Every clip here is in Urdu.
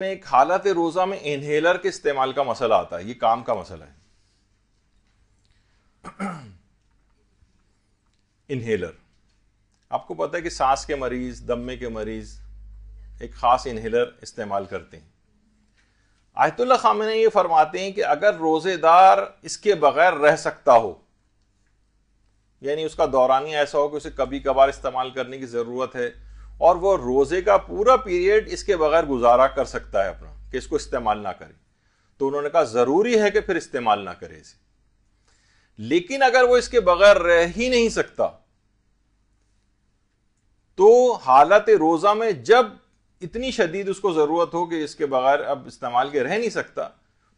میں ایک حالت روزہ میں انہیلر کے استعمال کا مسئلہ آتا ہے. یہ کام کا مسئلہ ہے. انہیلر آپ کو پتا ہے کہ سانس کے مریض، دمے کے مریض ایک خاص انہیلر استعمال کرتے ہیں. آیت اللہ خامنئی یہ فرماتے ہیں کہ اگر روزے دار اس کے بغیر رہ سکتا ہو، یعنی اس کا دورانیہ ایسا ہو کہ اسے کبھی کبھار استعمال کرنے کی ضرورت ہے اور وہ روزے کا پورا پیریڈ اس کے بغیر گزارا کر سکتا ہے اپنا، کہ اس کو استعمال نہ کرے، تو انہوں نے کہا ضروری ہے کہ پھر استعمال نہ کرے اسے. لیکن اگر وہ اس کے بغیر رہ ہی نہیں سکتا تو حالت روزہ میں جب اتنی شدید اس کو ضرورت ہو کہ اس کے بغیر اب استعمال کے رہ نہیں سکتا،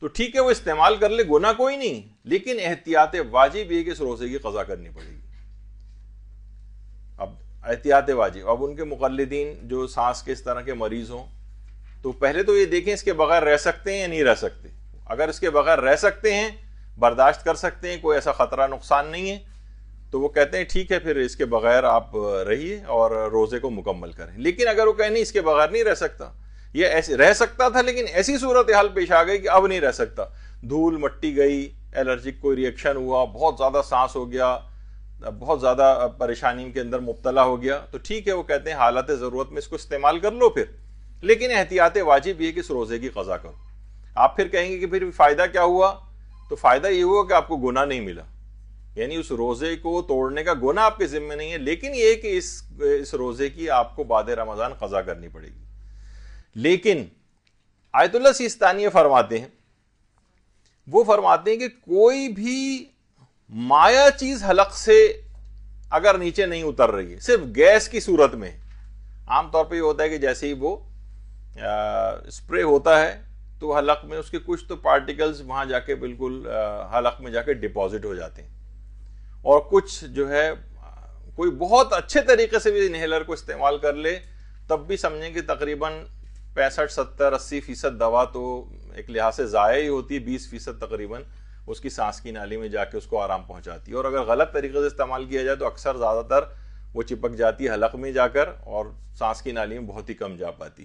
تو ٹھیک ہے وہ استعمال کر لے، گناہ کوئی نہیں، لیکن احتیاط واجب یہ کہ اس روزے کی قضا کرنی پڑے گی. اب احتیاط واجب، اب ان کے مقلدین جو سانس کے اس طرح کے مریض ہوں تو پہلے تو یہ دیکھیں اس کے بغیر رہ سکتے ہیں یا نہیں رہ سکتے. اگر اس کے بغیر رہ سکتے ہیں، برداشت کر سکتے ہیں، کوئی ایسا خطرہ نقصان نہیں ہے، تو وہ کہتے ہیں ٹھیک ہے پھر اس کے بغیر آپ رہیے اور روزے کو مکمل کریں. لیکن اگر وہ کہیں نہیں اس کے بغیر نہیں رہ سکتا، یہ ایسے رہ سکتا تھا لیکن ایسی صورتحال پیش آ گئی کہ اب نہیں رہ سکتا، دھول مٹی گئی، الرجک کوئی ریئیکشن ہوا، بہت زیادہ سانس ہو گیا، بہت زیادہ پریشانی کے اندر مبتلا ہو گیا، تو ٹھیک ہے وہ کہتے ہیں حالت ضرورت میں اس کو استعمال کر لو پھر، لیکن احتیاط واجب یہ کہ اس روزے کی قضا کرو. آپ پھر کہیں گے کہ پھر فائدہ کیا ہوا؟ تو فائدہ یہ ہوا کہ آپ کو گناہ نہیں ملا، یعنی اس روزے کو توڑنے کا گناہ آپ کے ذمہ نہیں ہے، لیکن یہ کہ اس روزے کی آپ کو بعد رمضان قضا کرنی پڑے گی. لیکن آیت اللہ سیستانی فرماتے ہیں، وہ فرماتے ہیں کہ کوئی بھی مایا چیز حلق سے اگر نیچے نہیں اتر رہی ہے، صرف گیس کی صورت میں، عام طور پہ یہ ہوتا ہے کہ جیسے ہی وہ اسپرے ہوتا ہے تو حلق میں اس کے کچھ تو پارٹیکلز وہاں جا کے بالکل حلق میں جا کے ڈپازٹ ہو جاتے ہیں، اور کچھ جو ہے کوئی بہت اچھے طریقے سے بھی انہیلر کو استعمال کر لے تب بھی سمجھیں کہ تقریباً 65 70 80% دوا تو ایک لحاظ سے ضائع ہی ہوتی ہے، 20% تقریباً اس کی سانس کی نالی میں جا کے اس کو آرام پہنچاتی ہے. اور اگر غلط طریقے سے استعمال کیا جائے تو اکثر زیادہ تر وہ چپک جاتی ہے حلق میں جا کر اور سانس کی نالی میں بہت ہی کم جا پاتی.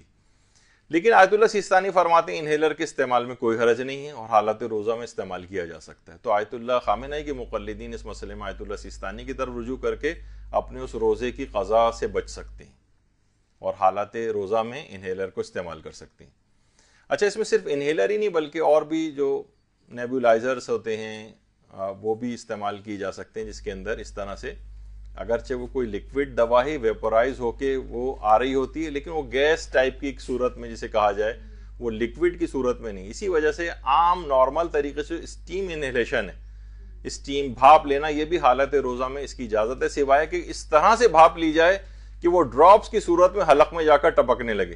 لیکن آیت اللہ سیستانی فرماتے ہیں انہیلر کے استعمال میں کوئی حرج نہیں ہے اور حالت روزہ میں استعمال کیا جا سکتا ہے. تو آیت اللہ خامنئی کے مقلدین اس مسئلے میں آیت اللہ سیستانی کی طرف رجوع کر کے اپنے اس روزے کی قضا سے بچ سکتے ہیں اور حالات روزہ میں انہیلر کو استعمال کر سکتے ہیں. اچھا، اس میں صرف انہیلر ہی نہیں بلکہ اور بھی جو نیبولائزرز ہوتے ہیں وہ بھی استعمال کی جا سکتے ہیں، جس کے اندر اس طرح سے اگرچہ وہ کوئی لیکوڈ دوا ہی ویپورائز ہو کے وہ آ رہی ہوتی ہے، لیکن وہ گیس ٹائپ کی ایک صورت میں جسے کہا جائے، وہ لیکوڈ کی صورت میں نہیں. اسی وجہ سے عام نارمل طریقے سے اسٹیم انہیلیشن ہے، اسٹیم بھاپ لینا، یہ بھی حالت روزہ میں اس کی اجازت ہے، سوائے کہ اس طرح سے بھاپ لی جائے کہ وہ ڈراپس کی صورت میں حلق میں جا کر ٹپکنے لگے،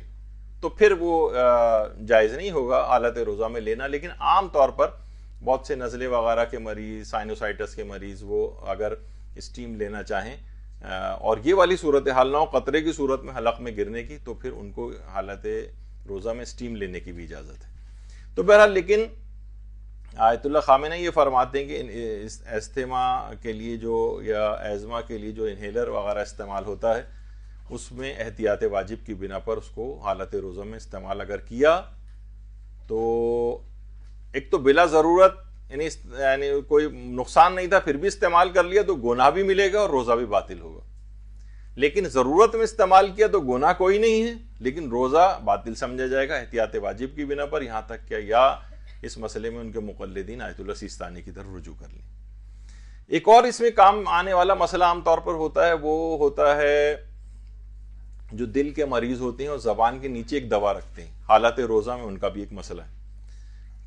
تو پھر وہ جائز نہیں ہوگا حالت روزہ میں لینا. لیکن عام طور پر بہت سے نزلے وغیرہ کے مریض، سائنوسائٹس کے مریض، وہ اگر اسٹیم لینا چاہیں اور یہ والی صورتحال نہ ہو قطرے کی صورت میں حلق میں گرنے کی، تو پھر ان کو حالت روزہ میں اسٹیم لینے کی بھی اجازت ہے. تو بہرحال لیکن آیت اللہ خامنئی یہ فرماتے ہیں کہ استھما کے لیے جو یا ایزما کے لیے جو انہیلر وغیرہ استعمال ہوتا ہے اس میں احتیاط واجب کی بنا پر اس کو حالت روزہ میں استعمال اگر کیا تو ایک تو بلا ضرورت یعنی کوئی نقصان نہیں تھا پھر بھی استعمال کر لیا تو گناہ بھی ملے گا اور روزہ بھی باطل ہوگا. لیکن ضرورت میں استعمال کیا تو گناہ کوئی نہیں ہے لیکن روزہ باطل سمجھا جائے گا احتیاط واجب کی بنا پر، یہاں تک کہ یا اس مسئلے میں ان کے مقلدین آیت اللہ سیستانی کی طرف رجوع کر لیں. ایک اور اس میں کام آنے والا مسئلہ عام طور پر ہوتا ہے، وہ ہوتا ہے جو دل کے مریض ہوتے ہیں اور زبان کے نیچے ایک دوا رکھتے ہیں. حالت روزہ میں ان کا بھی ایک مسئلہ ہے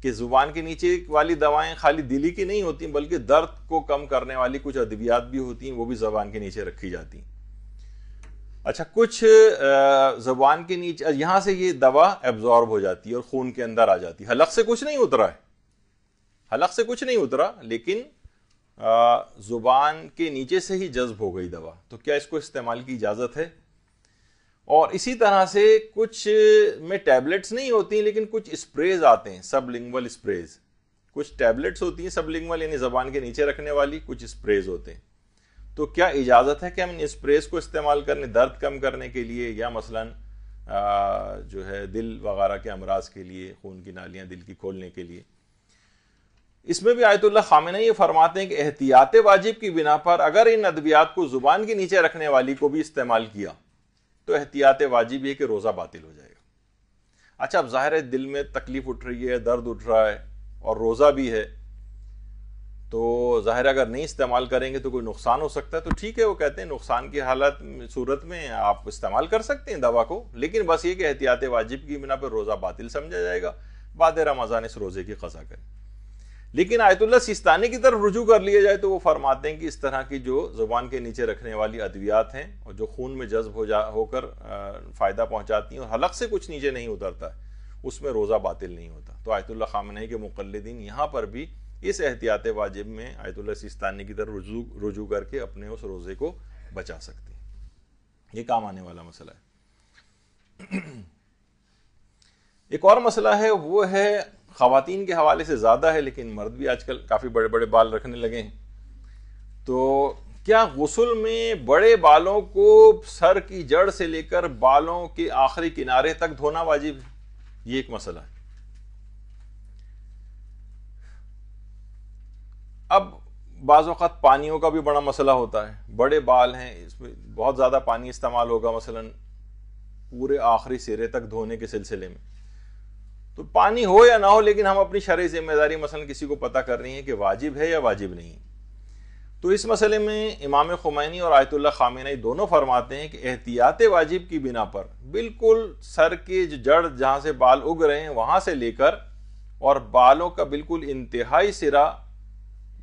کہ زبان کے نیچے والی دوائیں خالی دلی کی نہیں ہوتی بلکہ درد کو کم کرنے والی کچھ ادویات بھی ہوتی ہیں، وہ بھی زبان کے نیچے رکھی جاتی ہیں. اچھا، کچھ زبان کے نیچے یہاں سے یہ دوا ایبزارب ہو جاتی ہے اور خون کے اندر آ جاتی ہے، حلق سے کچھ نہیں اترا ہے، حلق سے کچھ نہیں اترا لیکن زبان کے نیچے سے ہی جذب ہو گئی دوا، تو کیا اس کو استعمال کی اجازت ہے؟ اور اسی طرح سے کچھ میں ٹیبلٹس نہیں ہوتی ہیں لیکن کچھ اسپریز آتے ہیں، سب لنگول اسپریز، کچھ ٹیبلٹس ہوتی ہیں سب لنگول یعنی زبان کے نیچے رکھنے والی، کچھ اسپریز ہوتے ہیں. تو کیا اجازت ہے کہ ہم ان اسپریز کو استعمال کرنے درد کم کرنے کے لیے، یا مثلاً جو ہے دل وغیرہ کے امراض کے لیے، خون کی نالیاں دل کی کھولنے کے لیے۔ اس میں بھی آیت اللہ خامنہ یہ فرماتے ہیں کہ احتیاط واجب کی بنا پر اگر ان ادویات کو زبان کے نیچے رکھنے والی کو بھی استعمال کیا تو احتیاط واجب یہ کہ روزہ باطل ہو جائے گا۔ اچھا، اب ظاہر ہے دل میں تکلیف اٹھ رہی ہے، درد اٹھ رہا ہے اور روزہ بھی ہے، تو ظاہر اگر نہیں استعمال کریں گے تو کوئی نقصان ہو سکتا ہے، تو ٹھیک ہے، وہ کہتے ہیں نقصان کی صورت میں آپ استعمال کر سکتے ہیں دوا کو، لیکن بس یہ کہ احتیاط واجب کی بنا پر روزہ باطل سمجھا جائے گا، بعد رمضان اس روزے کی قضا کریں۔ لیکن آیت اللہ سیستانی کی طرف رجوع کر لیا جائے تو وہ فرماتے ہیں کہ اس طرح کی جو زبان کے نیچے رکھنے والی ادویات ہیں اور جو خون میں جذب ہو کر فائدہ پہنچاتی ہیں اور حلق سے کچھ نیچے نہیں اترتا ہے، اس میں روزہ باطل نہیں ہوتا۔ تو آیت اللہ خامنہ کے مقلدین یہاں پر بھی اس احتیاط واجب میں آیت اللہ سیستانی کی طرف رجوع کر کے اپنے اس روزے کو بچا سکتے ہیں۔ یہ کام آنے والا مسئلہ ہے۔ ایک اور مسئلہ ہے، وہ ہے خواتین کے حوالے سے زیادہ ہے، لیکن مرد بھی آج کل کافی بڑے بڑے بال رکھنے لگے ہیں۔ تو کیا غسل میں بڑے بالوں کو سر کی جڑ سے لے کر بالوں کے آخری کنارے تک دھونا واجب ہے؟ یہ ایک مسئلہ ہے۔ اب بعض اوقات پانیوں کا بھی بڑا مسئلہ ہوتا ہے، بڑے بال ہیں، اس میں بہت زیادہ پانی استعمال ہوگا، مثلا پورے آخری سرے تک دھونے کے سلسلے میں، تو پانی ہو یا نہ ہو لیکن ہم اپنی شرعی ذمہ داری مثلا کسی کو پتہ کر رہی ہیں کہ واجب ہے یا واجب نہیں، تو اس مسئلے میں امام خمینی اور آیت اللہ خامنہ دونوں فرماتے ہیں کہ احتیاط واجب کی بنا پر بالکل سر کی جڑ جہاں سے بال اگ رہے ہیں وہاں سے لے کر اور بالوں کا بالکل انتہائی سرا،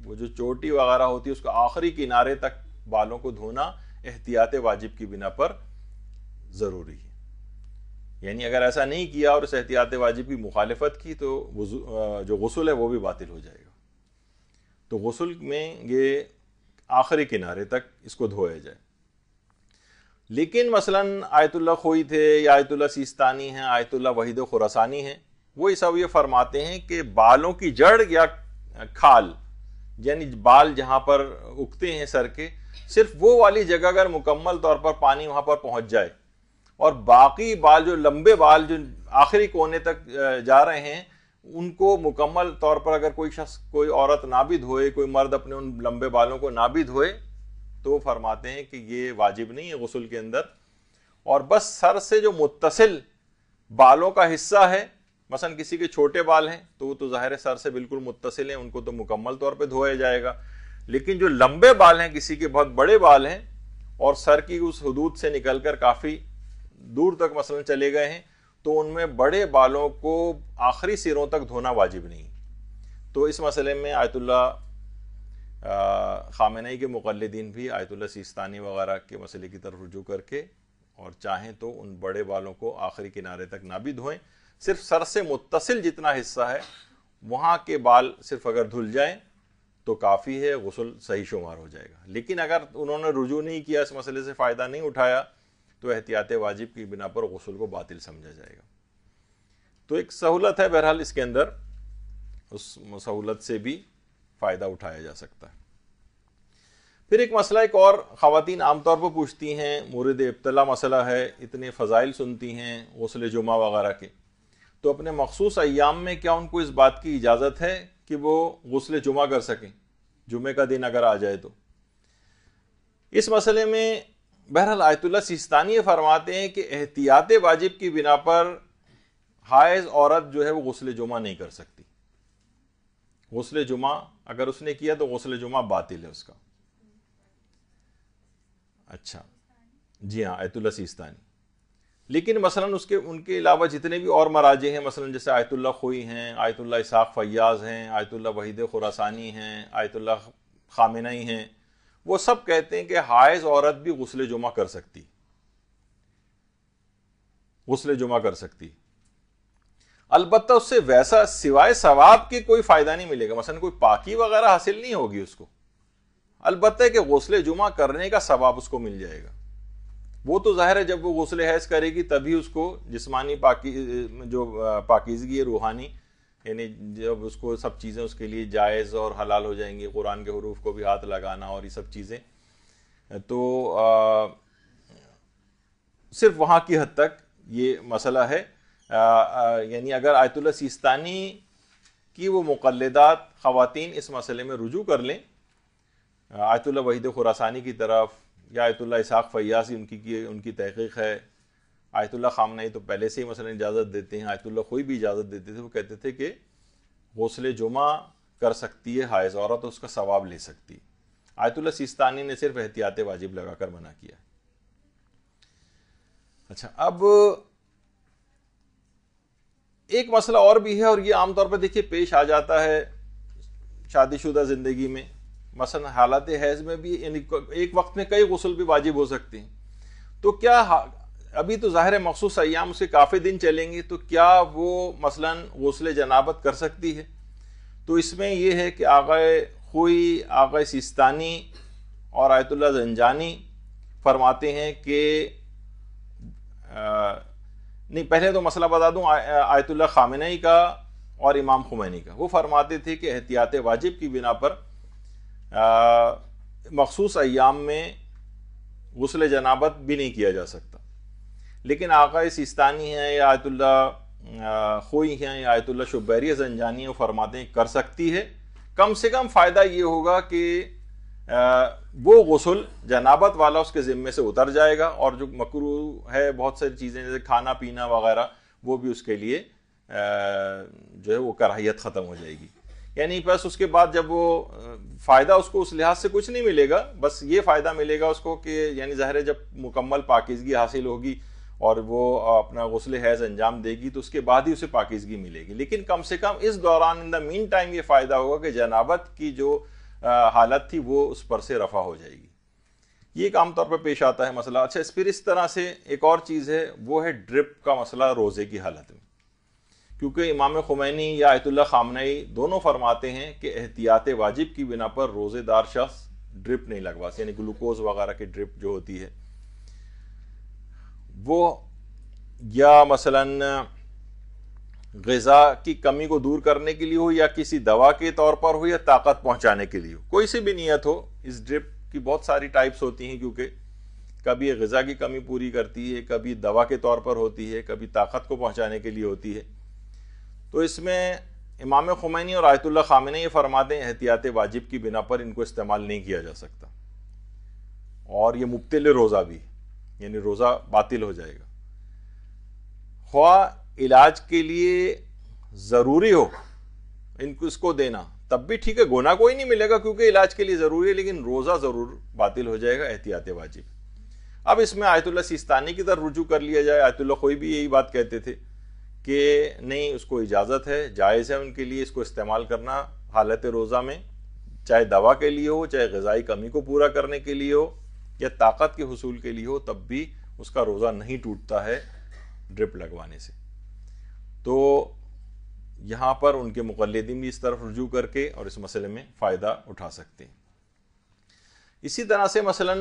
وہ جو چوٹی وغیرہ ہوتی ہے، اس کا آخری کنارے تک بالوں کو دھونا احتیاط واجب کی بنا پر ضروری ہے۔ یعنی اگر ایسا نہیں کیا اور اس احتیاط واجب کی مخالفت کی تو جو غسل ہے وہ بھی باطل ہو جائے گا۔ تو غسل میں یہ آخری کنارے تک اس کو دھویا جائے۔ لیکن مثلا آیت اللہ خوئی تھے یا آیت اللہ سیستانی ہیں، آیت اللہ وحید خراسانی ہیں، وہ سب یہ فرماتے ہیں کہ بالوں کی جڑ یا کھال، یعنی بال جہاں پر اگتے ہیں سر کے، صرف وہ والی جگہ اگر مکمل طور پر پانی وہاں پر پہنچ جائے اور باقی بال جو لمبے بال جو آخری کونے تک جا رہے ہیں ان کو مکمل طور پر اگر کوئی شخص، کوئی عورت نہ بھی دھوئے، کوئی مرد اپنے ان لمبے بالوں کو نہ بھی دھوئے، تو وہ فرماتے ہیں کہ یہ واجب نہیں ہے غسل کے اندر، اور بس سر سے جو متصل بالوں کا حصہ ہے، مثلا کسی کے چھوٹے بال ہیں تو وہ تو ظاہر سر سے بالکل متصل ہیں، ان کو تو مکمل طور پہ دھویا جائے گا، لیکن جو لمبے بال ہیں، کسی کے بہت بڑے بال ہیں اور سر کی اس حدود سے نکل کر کافی دور تک مثلا چلے گئے ہیں، تو ان میں بڑے بالوں کو آخری سروں تک دھونا واجب نہیں۔ تو اس مسئلے میں آیت اللہ خامنہ کے مقلدین بھی آیت اللہ سیستانی وغیرہ کے مسئلے کی طرف رجوع کر کے اور چاہیں تو ان بڑے بالوں کو آخری کنارے تک نہ بھی دھوئیں، صرف سر سے متصل جتنا حصہ ہے وہاں کے بال صرف اگر دھل جائیں تو کافی ہے، غسل صحیح شمار ہو جائے گا۔ لیکن اگر انہوں نے رجوع نہیں کیا، اس مسئلے سے فائدہ نہیں اٹھایا، تو احتیاط واجب کی بنا پر غسل کو باطل سمجھا جائے گا۔ تو ایک سہولت ہے، بہرحال اس کے اندر اس سہولت سے بھی فائدہ اٹھایا جا سکتا ہے۔ پھر ایک مسئلہ ایک اور خواتین عام طور پر پوچھتی ہیں، مورد ابتلا مسئلہ ہے، اتنے فضائل سنتی ہیں غسل جمعہ وغیرہ کے، تو اپنے مخصوص ایام میں کیا ان کو اس بات کی اجازت ہے کہ وہ غسل جمعہ کر سکیں، جمعے کا دن اگر آ جائے تو؟ اس مسئلے میں بہرحال آیت اللہ سیستانی فرماتے ہیں کہ احتیاط واجب کی بنا پر حائض عورت جو ہے وہ غسل جمعہ نہیں کر سکتی۔ غسل جمعہ اگر اس نے کیا تو غسل جمعہ باطل ہے اس کا۔ اچھا جی ہاں، آیت اللہ سیستانی۔ لیکن مثلا ان کے علاوہ جتنے بھی اور مراجع ہیں، مثلا جیسے آیت اللہ خوئی ہیں، آیت اللہ اسحاق فیاض ہیں، آیت اللہ وحید خراسانی ہیں، آیت اللہ خامنہ ہیں، وہ سب کہتے ہیں کہ حائض عورت بھی غسل جمعہ کر سکتی، غسل جمعہ کر سکتی، البتہ اس سے ویسا سوائے ثواب کے کوئی فائدہ نہیں ملے گا، مثلا کوئی پاکی وغیرہ حاصل نہیں ہوگی اس کو، البتہ کہ غسل جمعہ کرنے کا ثواب اس کو مل جائے گا۔ وہ تو ظاہر ہے جب وہ غسل حیض کرے گی تبھی اس کو جسمانی جو پاکیزگی ہے روحانی، یعنی جب اس کو سب چیزیں اس کے لیے جائز اور حلال ہو جائیں گی، قرآن کے حروف کو بھی ہاتھ لگانا اور یہ سب چیزیں، تو صرف وہاں کی حد تک یہ مسئلہ ہے. یعنی اگر آیت اللہ سیستانی کی وہ مقلدات خواتین اس مسئلے میں رجوع کر لیں آیت اللہ وحید خراسانی کی طرف، یا آیت اللہ اسحاق فیاضی ان کی تحقیق ہے. آیت اللہ خامنئی تو پہلے سے ہی مثلا اجازت دیتے ہیں، آیت اللہ خوئی بھی اجازت دیتے تھے. وہ کہتے تھے کہ غسل جمعہ کر سکتی ہے حائض عورت، اس کا ثواب لے سکتی. آیت اللہ سیستانی نے صرف احتیاط واجب لگا کر منع کیا. اچھا، اب ایک مسئلہ اور بھی ہے، اور یہ عام طور پہ دیکھیے پیش آ جاتا ہے شادی شدہ زندگی میں. مثلا حالت حیض میں بھی یعنی ایک وقت میں کئی غسل بھی واجب ہو سکتے ہیں. تو کیا ابھی تو ظاہر مخصوص ایام سے کافی دن چلیں گے، تو کیا وہ مثلا غسل جنابت کر سکتی ہے؟ تو اس میں یہ ہے کہ آغائے خوئی، آغائے سیستانی اور آیت اللہ زنجانی فرماتے ہیں کہ نہیں، پہلے تو مسئلہ بتا دوں آیت اللہ خامنئی کا اور امام خمینی کا. وہ فرماتے تھے کہ احتیاط واجب کی بنا پر مخصوص ایام میں غسل جنابت بھی نہیں کیا جا سکتا. لیکن آقا سیستانی ہیں یا آیت اللہ خوئی ہیں یا آیت اللہ شبیری زنجانی ہیں، فرماتے ہیں کر سکتی ہے. کم سے کم فائدہ یہ ہوگا کہ وہ غسل جنابت والا اس کے ذمے سے اتر جائے گا، اور جو مکروہ ہے بہت ساری چیزیں جیسے کھانا پینا وغیرہ، وہ بھی اس کے لیے جو ہے وہ کراہیت ختم ہو جائے گی. یعنی بس اس کے بعد جب وہ فائدہ اس کو اس لحاظ سے کچھ نہیں ملے گا، بس یہ فائدہ ملے گا اس کو کہ یعنی ظاہر ہے جب مکمل پاکیزگی حاصل ہوگی اور وہ اپنا غسل حیض انجام دے گی تو اس کے بعد ہی اسے پاکیزگی ملے گی. لیکن کم سے کم اس دوران ان دا مین ٹائم یہ فائدہ ہوگا کہ جنابت کی جو حالت تھی وہ اس پر سے رفع ہو جائے گی. یہ ایک عام طور پر پیش آتا ہے مسئلہ. اچھا، پھر اس طرح سے ایک اور چیز ہے، وہ ہے ڈرپ کا مسئلہ روزے کی حالت میں. کیونکہ امام خمینی یا آیت اللہ خامنئی دونوں فرماتے ہیں کہ احتیاط واجب کی بنا پر روزے دار شخص ڈرپ نہیں لگوا، یعنی گلوکوز وغیرہ کی ڈرپ جو ہوتی ہے وہ یا مثلا غذا کی کمی کو دور کرنے کے لیے ہو، یا کسی دوا کے طور پر ہو، یا طاقت پہنچانے کے لیے ہو، کوئی سی بھی نیت ہو. اس ڈرپ کی بہت ساری ٹائپس ہوتی ہیں، کیونکہ کبھی یہ غذا کی کمی پوری کرتی ہے، کبھی دوا کے طور پر ہوتی ہے، کبھی طاقت کو پہنچانے کے لیے ہوتی ہے. تو اس میں امام خمینی اور آیت اللہ خامنئی یہ فرماتے ہیں احتیاط واجب کی بنا پر ان کو استعمال نہیں کیا جا سکتا، اور یہ مبطل روزہ بھی، یعنی روزہ باطل ہو جائے گا. خواہ علاج کے لیے ضروری ہو ان کو اس کو دینا تب بھی ٹھیک ہے، گناہ کوئی نہیں ملے گا کیونکہ علاج کے لیے ضروری ہے، لیکن روزہ ضرور باطل ہو جائے گا احتیاط واجب. اب اس میں آیت اللہ سیستانی کی طرف رجوع کر لیا جائے. آیت اللہ خوئی بھی یہی بات کہتے تھے کہ نہیں، اس کو اجازت ہے، جائز ہے ان کے لیے اس کو استعمال کرنا حالت روزہ میں، چاہے دوا کے لیے ہو، چاہے غذائی کمی کو پورا کرنے کے لیے ہو، یا طاقت کے حصول کے لیے ہو، تب بھی اس کا روزہ نہیں ٹوٹتا ہے ڈرپ لگوانے سے. تو یہاں پر ان کے مقلدین بھی اس طرف رجوع کر کے اور اس مسئلے میں فائدہ اٹھا سکتے ہیں. اسی طرح سے مثلا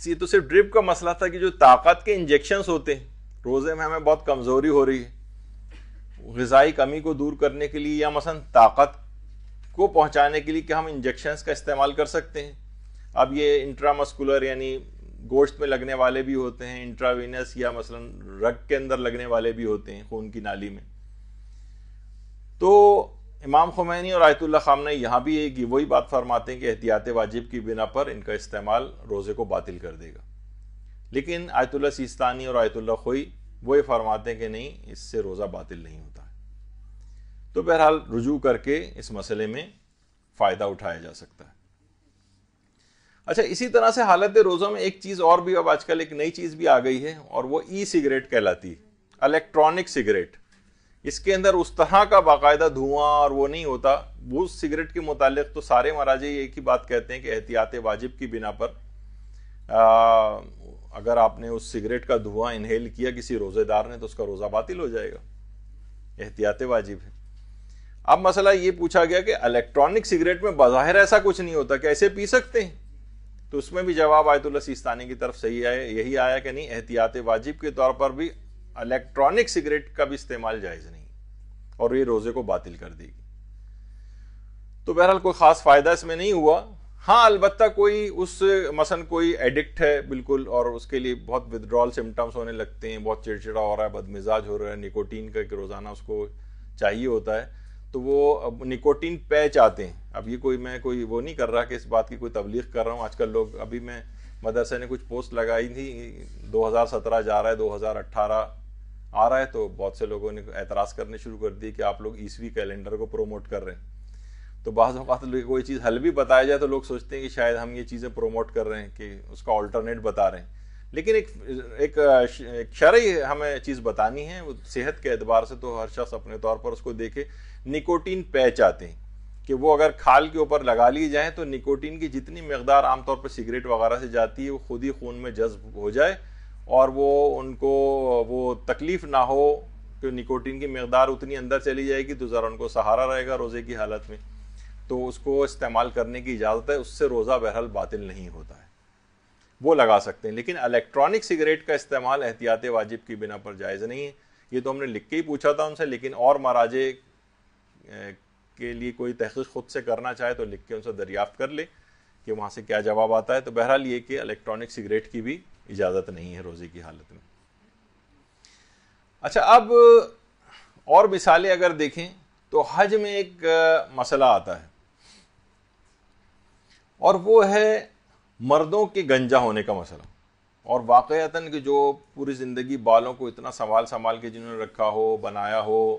یہ تو صرف ڈرپ کا مسئلہ تھا کہ جو طاقت کے انجیکشنز ہوتے ہیں، روزے میں ہمیں بہت کمزوری ہو رہی ہے، غذائی کمی کو دور کرنے کے لیے یا مثلا طاقت کو پہنچانے کے لیے کہ ہم انجیکشنز کا استعمال کر سکتے ہیں. اب یہ انٹرامسکولر یعنی گوشت میں لگنے والے بھی ہوتے ہیں، انٹراوینس یا مثلا رگ کے اندر لگنے والے بھی ہوتے ہیں خون کی نالی میں. تو امام خمینی اور آیت اللہ خامنئی یہاں بھی وہی بات فرماتے ہیں کہ احتیاط واجب کی بنا پر ان کا استعمال روزے کو باطل کر دے گا. لیکن آیت اللہ سیستانی اور آیت اللہ خوئی وہ یہ فرماتے ہیں کہ نہیں، اس سے روزہ باطل نہیں ہوتا ہے. تو بہرحال رجوع کر کے اس مسئلے میں فائدہ اٹھایا جا سکتا ہے. اچھا، اسی طرح سے حالت روزہ میں ایک چیز اور بھی اب آج کل ایک نئی چیز بھی آ گئی ہے، اور وہ ای سگریٹ کہلاتی ہے، الیکٹرانک سگریٹ. اس کے اندر اس طرح کا باقاعدہ دھواں اور وہ نہیں ہوتا. وہ سگریٹ کے متعلق تو سارے مراجع ایک ہی بات کہتے ہیں کہ احتیاط واجب کی بنا پر اگر آپ نے اس سگریٹ کا دھواں انہیل کیا کسی روزے دار نے تو اس کا روزہ باطل ہو جائے گا، احتیاط واجب ہے. اب مسئلہ یہ پوچھا گیا کہ الیکٹرانک سگریٹ میں بظاہر ایسا کچھ نہیں ہوتا، کیسے پی سکتے ہیں؟ تو اس میں بھی جواب آیت اللہ سیستانی کی طرف صحیح یہی آیا کہ نہیں، احتیاط واجب کے طور پر بھی الیکٹرانک سگریٹ کا بھی استعمال جائز نہیں، اور یہ روزے کو باطل کر دے گی. تو بہرحال کوئی خاص فائدہ اس میں نہیں ہوا، ہاں البتہ کوئی اس مثلا کوئی ایڈکٹ ہے بالکل اور اس کے لیے بہت ودرول سمٹمس ہونے لگتے ہیں, بہت چڑچڑا ہو رہا ہے, بد مزاج ہو رہا ہے, نکوٹین کا کہ روزانہ اس کو چاہیے ہوتا ہے, تو وہ نکوٹین پیچ آتے ہیں. اب یہ کوئی میں کوئی وہ نہیں کر رہا کہ اس بات کی کوئی تبلیغ کر رہا ہوں. آج کل لوگ, ابھی میں مدرسے نے کچھ پوسٹ لگائی تھی 2017 جا رہا ہے 2018 آ رہا ہے, تو بہت سے لوگوں نے اعتراض کرنے شروع کر دی کہ آپ لوگ عیسوی کیلنڈر کو پروموٹ کر رہے ہیں. تو بعض اوقات کوئی چیز حل بھی بتایا جائے تو لوگ سوچتے ہیں کہ شاید ہم یہ چیزیں پروموٹ کر رہے ہیں, کہ اس کا آلٹرنیٹ بتا رہے ہیں. لیکن ایک شرعی ہمیں چیز بتانی ہے, صحت کے اعتبار سے تو ہر شخص اپنے طور پر اس کو دیکھے. نکوٹین پیچ آتے ہیں کہ وہ اگر کھال کے اوپر لگا لی جائیں تو نکوٹین کی جتنی مقدار عام طور پر سگریٹ وغیرہ سے جاتی ہے وہ خود ہی خون میں جذب ہو جائے, اور وہ ان کو وہ تکلیف نہ ہو کہ نکوٹین کی مقدار اتنی اندر چلی جائے گی تو ذرا ان کو سہارا رہے گا روزے کی حالت میں, تو اس کو استعمال کرنے کی اجازت ہے. اس سے روزہ بہرحال باطل نہیں ہوتا ہے, وہ لگا سکتے ہیں. لیکن الیکٹرانک سگریٹ کا استعمال احتیاط واجب کی بنا پر جائز نہیں ہے. یہ تو ہم نے لکھ کے ہی پوچھا تھا ان سے, لیکن اور مراجع کے لیے کوئی تحقیق خود سے کرنا چاہے تو لکھ کے ان سے دریافت کر لے کہ وہاں سے کیا جواب آتا ہے. تو بہرحال یہ کہ الیکٹرانک سگریٹ کی بھی اجازت نہیں ہے روزے کی حالت میں. اچھا, اب اور مثالیں اگر دیکھیں تو حج میں ایک مسئلہ آتا ہے, اور وہ ہے مردوں کے گنجا ہونے کا مسئلہ. اور واقعتاً کہ جو پوری زندگی بالوں کو اتنا سنبھال کے جنہوں نے رکھا ہو, بنایا ہو,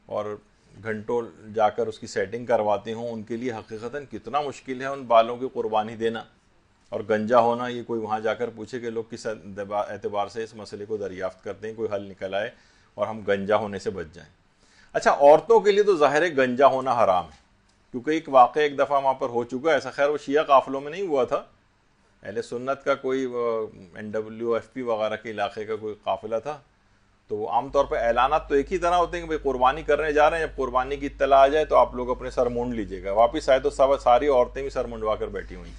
اور گھنٹوں جا کر اس کی سیٹنگ کرواتے ہوں, ان کے لیے حقیقتاً کتنا مشکل ہے ان بالوں کی قربانی دینا اور گنجا ہونا. یہ کوئی وہاں جا کر پوچھے کہ لوگ کس اعتبار سے اس مسئلے کو دریافت کرتے ہیں, کوئی حل نکل آئے اور ہم گنجا ہونے سے بچ جائیں. اچھا, عورتوں کے لیے تو ظاہر ہے گنجا ہونا حرام ہے, کیونکہ ایک واقعہ ایک دفعہ وہاں پر ہو چکا ہے. ایسا خیر وہ شیعہ قافلوں میں نہیں ہوا تھا, اہل سنت کا کوئی NWFP وغیرہ کے علاقے کا کوئی قافلہ تھا. تو وہ عام طور پہ اعلانات تو ایک ہی طرح ہوتے ہیں کہ بھائی قربانی کرنے جا رہے ہیں, جب قربانی کی اطلاع آ جائے تو آپ لوگ اپنے سر مونڈ لیجیے گا. واپس آئے تو ساری عورتیں بھی سر منڈوا کر بیٹھی ہوئی.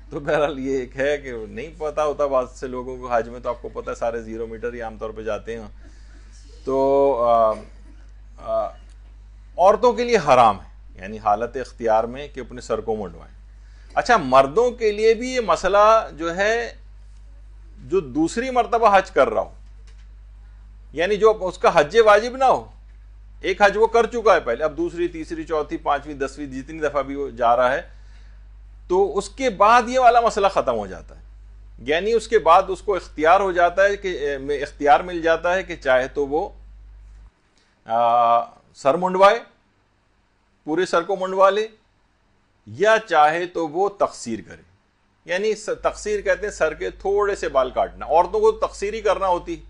تو بہرحال یہ ایک ہے کہ نہیں پتا ہوتا بعض سے لوگوں کو. حج میں تو آپ کو پتہ ہے سارے 0 میٹر ہی عام طور پہ جاتے ہیں. تو عورتوں کے لیے حرام ہے, یعنی حالت اختیار میں کہ اپنے سر کو منڈوائیں. اچھا, مردوں کے لیے بھی یہ مسئلہ جو ہے, جو دوسری مرتبہ حج کر رہا ہو, یعنی جو اس کا حج واجب نہ ہو, ایک حج وہ کر چکا ہے پہلے, اب دوسری, تیسری, چوتھی, 5ویں, 10ویں جتنی دفعہ بھی وہ جا رہا ہے, تو اس کے بعد یہ والا مسئلہ ختم ہو جاتا ہے. یعنی اس کے بعد اس کو اختیار ہو جاتا ہے کہ اختیار مل جاتا ہے کہ چاہے تو وہ سر منڈوائے, پورے سر کو منڈوا لے, یا چاہے تو وہ تقصیر کرے. یعنی تقصیر کہتے ہیں سر کے تھوڑے سے بال کاٹنا. عورتوں کو تقصیر ہی کرنا ہوتی,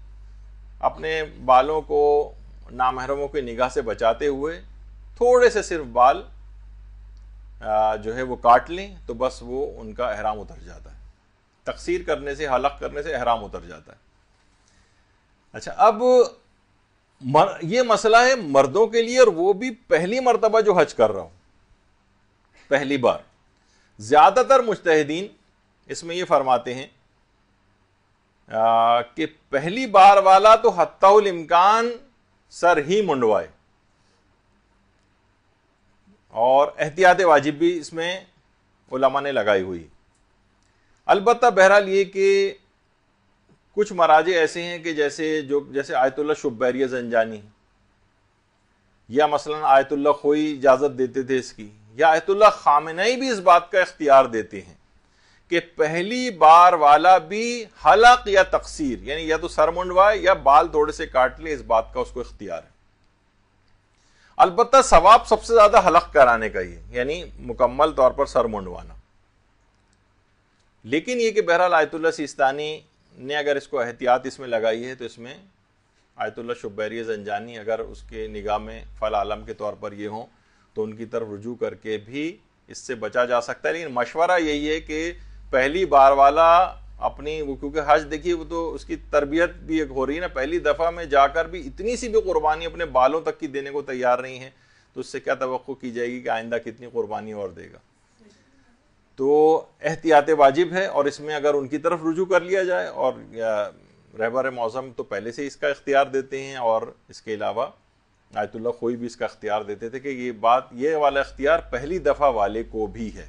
اپنے بالوں کو نامحرموں کی نگاہ سے بچاتے ہوئے تھوڑے سے صرف بال جو ہے وہ کاٹ لیں تو بس وہ ان کا احرام اتر جاتا ہے. تقصیر کرنے سے, حلق کرنے سے احرام اتر جاتا ہے. اچھا, اب یہ مسئلہ ہے مردوں کے لیے, اور وہ بھی پہلی مرتبہ جو حج کر رہا ہوں, پہلی بار. زیادہ تر مجتہدین اس میں یہ فرماتے ہیں کہ پہلی بار والا تو حتی الامکان سر ہی منڈوائے, اور احتیاط واجب بھی اس میں علماء نے لگائی ہوئی. البتہ بہرحال یہ کہ کچھ مراجع ایسے ہیں کہ جیسے آیت اللہ شبیریہ زنجانی, یا مثلا آیت اللہ خوئی اجازت دیتے تھے اس کی, یا آیت اللہ خامنئی بھی اس بات کا اختیار دیتے ہیں کہ پہلی بار والا بھی حلق یا تقصیر, یعنی یا تو سر منڈوائے یا بال تھوڑے سے کاٹ لے, اس بات کا اس کو اختیار ہے. البتہ ثواب سب سے زیادہ حلق کرانے کا ہی ہے, یعنی مکمل طور پر سر منڈوانا. لیکن یہ کہ بہرحال آیت اللہ سیستانی نے اگر اس کو احتیاط اس میں لگائی ہے, تو اس میں آیت اللہ شبیریہ زنجانی اگر اس کے نگاہ میں فل عالم کے طور پر یہ ہوں تو ان کی طرف رجوع کر کے بھی اس سے بچا جا سکتا ہے. لیکن مشورہ یہی ہے کہ پہلی بار والا اپنی, وہ کیونکہ حج دیکھیے وہ تو اس کی تربیت بھی ایک ہو رہی ہے نا, پہلی دفعہ میں جا کر بھی اتنی سی بھی قربانی اپنے بالوں تک کی دینے کو تیار نہیں ہے, تو اس سے کیا توقع کی جائے گی کہ آئندہ کتنی قربانی اور دے گا. تو احتیاط واجب ہے, اور اس میں اگر ان کی طرف رجوع کر لیا جائے, اور رہبر معظم تو پہلے سے اس کا اختیار دیتے ہیں, اور اس کے علاوہ آیت اللہ خوئی بھی اس کا اختیار دیتے تھے کہ یہ والا اختیار پہلی دفعہ والے کو بھی ہے.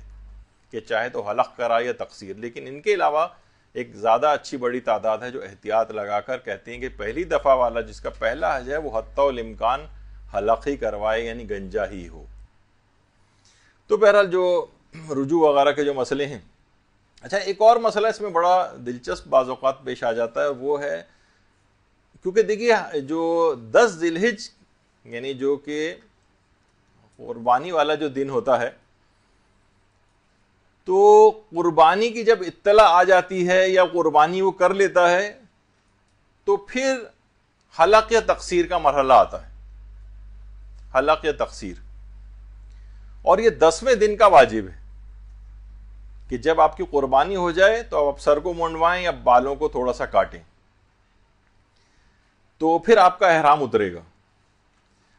کہ چاہے تو حلق کرا یا تقصیر. لیکن ان کے علاوہ ایک زیادہ اچھی بڑی تعداد ہے جو احتیاط لگا کر کہتے ہیں کہ پہلی دفعہ والا جس کا پہلا حج ہے وہ حتی الامکان حلق ہی کروائے، یعنی گنجا ہی ہو. تو بہرحال جو رجوع وغیرہ کے جو مسئلے ہیں. اچھا، ایک اور مسئلہ اس میں بڑا دلچسپ بعض اوقات پیش آ جاتا ہے، وہ ہے کیونکہ دیکھیے جو 10 ذی الحج یعنی جو کہ قربانی والا جو دن ہوتا ہے، تو قربانی کی جب اطلاع آ جاتی ہے یا قربانی وہ کر لیتا ہے تو پھر حلق یا تقصیر کا مرحلہ آتا ہے. حلق یا تقصیر، اور یہ 10ویں دن کا واجب ہے کہ جب آپ کی قربانی ہو جائے تو آپ سر کو منڈوائیں یا بالوں کو تھوڑا سا کاٹیں، تو پھر آپ کا احرام اترے گا.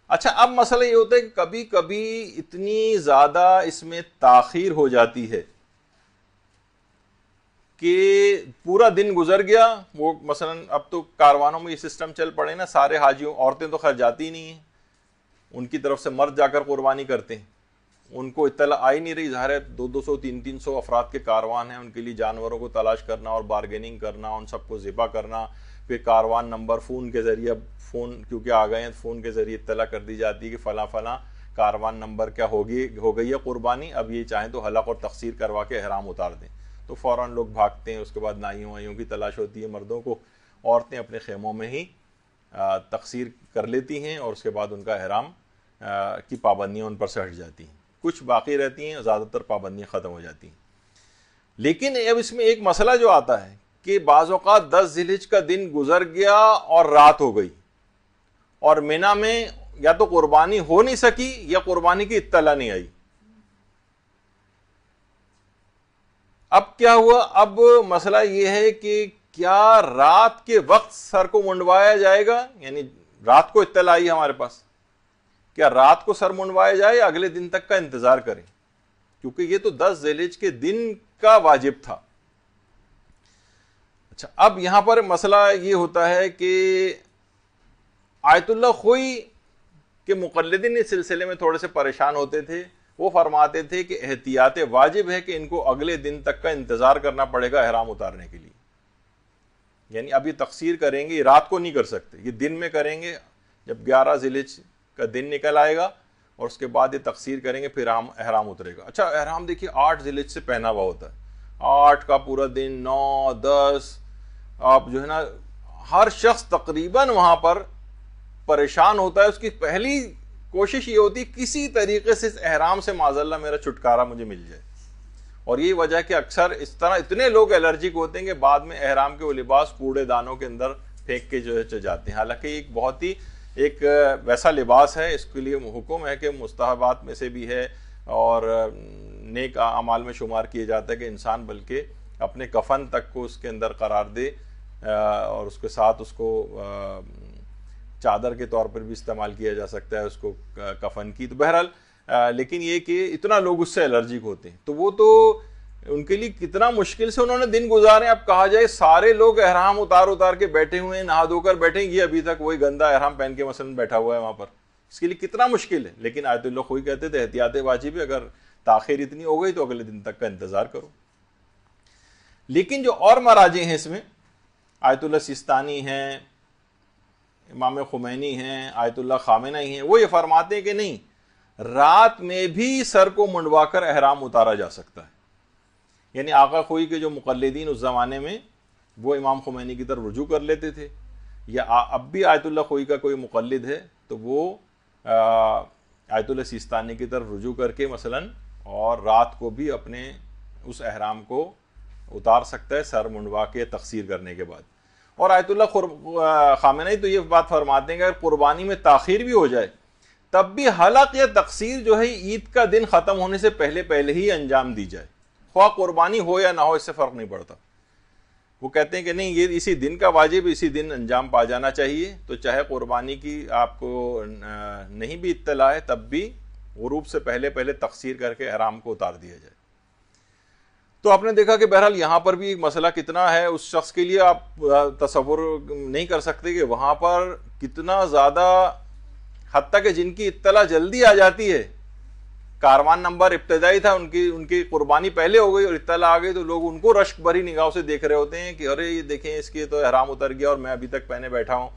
اچھا، اب مسئلہ یہ ہوتا ہے کہ کبھی کبھی اتنی زیادہ اس میں تاخیر ہو جاتی ہے کہ پورا دن گزر گیا. وہ مثلا اب تو کاروانوں میں یہ سسٹم چل پڑے نا، سارے حاجیوں، عورتیں تو خیر جاتی نہیں ہیں، ان کی طرف سے مرد جا کر قربانی کرتے ہیں، ان کو اطلاع آئی نہیں رہی. ظاہر ہے 200 300 افراد کے کاروان ہیں، ان کے لیے جانوروں کو تلاش کرنا اور بارگیننگ کرنا، ان سب کو ذبح کرنا، پھر کاروان نمبر فون کے ذریعے، فون کیونکہ آ گئے ہیں فون کے ذریعے اطلاع کر دی جاتی ہے کہ فلاں فلاں کاروان نمبر کیا ہو گئی ہے قربانی، اب یہ چاہیں تو حلق اور تقصیر کروا کے احرام اتار دیں. تو فوراً لوگ بھاگتے ہیں. اس کے بعد نائیوں وائیوں کی تلاش ہوتی ہے مردوں کو، عورتیں اپنے خیموں میں ہی تقصیر کر لیتی ہیں اور اس کے بعد ان کا احرام کی پابندیاں ان پر سے ہٹ جاتی ہیں. کچھ باقی رہتی ہیں، زیادہ تر پابندیاں ختم ہو جاتی ہیں. لیکن اب اس میں ایک مسئلہ جو آتا ہے کہ بعض اوقات 10 ذی الحج کا دن گزر گیا اور رات ہو گئی اور مینا میں یا تو قربانی ہو نہیں سکی یا قربانی کی اطلاع نہیں آئی. اب کیا ہوا؟ اب مسئلہ یہ ہے کہ کیا رات کے وقت سر کو منڈوایا جائے گا؟ یعنی رات کو اطلاع آئی ہمارے پاس، کیا رات کو سر منڈوایا جائے یا اگلے دن تک کا انتظار کریں؟ کیونکہ یہ تو 10 ذی الحج کے دن کا واجب تھا. اچھا، اب یہاں پر مسئلہ یہ ہوتا ہے کہ آیت اللہ خوئی کے مقلدین اس سلسلے میں تھوڑے سے پریشان ہوتے تھے. وہ فرماتے تھے کہ احتیاط واجب ہے کہ ان کو اگلے دن تک کا انتظار کرنا پڑے گا احرام اتارنے کے لیے. یعنی اب یہ تقصیر کریں گے، یہ رات کو نہیں کر سکتے، یہ دن میں کریں گے. جب 11 ذی الحج کا دن نکل آئے گا اور اس کے بعد یہ تقصیر کریں گے، پھر احرام اترے گا. اچھا، احرام دیکھیے 8 ذی الحج سے پہنا ہوا ہوتا ہے، 8 کا پورا دن، 9 10، آپ جو ہے نا ہر شخص تقریباً وہاں پر پریشان ہوتا ہے. اس کی پہلی کوشش یہ ہوتی ہے کسی طریقے سے اس احرام سے معاذاللہ میرا چھٹکارا مجھے مل جائے. اور یہی وجہ کہ اکثر اس طرح اتنے لوگ الرجک ہوتے ہیں کہ بعد میں احرام کے وہ لباس کوڑے دانوں کے اندر پھینک کے جو ہے جاتے ہیں. حالانکہ ایک بہت ہی ایک ویسا لباس ہے، اس کے لیے حکم ہے کہ مستحبات میں سے بھی ہے اور نیک اعمال میں شمار کیا جاتا ہے کہ انسان بلکہ اپنے کفن تک کو اس کے اندر قرار دے اور اس کے ساتھ اس کو چادر کے طور پر بھی استعمال کیا جا سکتا ہے اس کو کفن کی. تو بہرحال لیکن یہ کہ اتنا لوگ اس سے الرجک ہوتے ہیں تو وہ تو ان کے لیے کتنا مشکل سے انہوں نے دن گزارے. اب کہا جائے سارے لوگ احرام اتار کے بیٹھے ہوئے ہیں، نہا دھو کر بیٹھے ہیں، یہ ابھی تک وہی گندا احرام پہن کے مثلا بیٹھا ہوا ہے وہاں پر، اس کے لیے کتنا مشکل ہے. لیکن آیت اللہ خوئی کہتے تھے احتیاط واجب ہے، اگر تاخیر اتنی ہو گئی تو اگلے دن تک کا انتظار کرو. لیکن جو اور مراجع ہیں اس میں، آیت اللہ سیستانی ہیں، امام خمینی ہیں، آیت اللہ خامنہئی ہیں، وہ یہ فرماتے ہیں کہ نہیں، رات میں بھی سر کو منڈوا کر احرام اتارا جا سکتا ہے. یعنی آقا خوئی کے جو مقلدین اس زمانے میں وہ امام خمینی کی طرف رجوع کر لیتے تھے، یا اب بھی آیت اللہ خوئی کا کوئی مقلد ہے تو وہ آیت اللہ سیستانی کی طرف رجوع کر کے مثلا اور رات کو بھی اپنے اس احرام کو اتار سکتا ہے سر منڈوا کے تقصیر کرنے کے بعد. اور آیت اللہ خامنہئی تو یہ بات فرماتے ہیں کہ اگر قربانی میں تاخیر بھی ہو جائے تب بھی حلق یا تقصیر جو ہے عید کا دن ختم ہونے سے پہلے ہی انجام دی جائے، خواہ قربانی ہو یا نہ ہو، اس سے فرق نہیں پڑتا. وہ کہتے ہیں کہ نہیں، یہ اسی دن کا واجب، اسی دن انجام پا جانا چاہیے. تو چاہے قربانی کی آپ کو نہیں بھی اطلاع ہے تب بھی غروب سے پہلے تقصیر کر کے احرام کو اتار دیا جائے. تو آپ نے دیکھا کہ بہرحال یہاں پر بھی مسئلہ کتنا ہے اس شخص کے لیے، آپ تصور نہیں کر سکتے کہ وہاں پر کتنا زیادہ، حتیٰ کہ جن کی اطلاع جلدی آ جاتی ہے کاروان نمبر ابتدائی تھا، ان کی قربانی پہلے ہو گئی اور اطلاع آ گئی، تو لوگ ان کو رشک بھری نگاہوں سے دیکھ رہے ہوتے ہیں کہ ارے یہ دیکھیں اس کی تو احرام اتر گیا اور میں ابھی تک پہنے بیٹھا ہوں.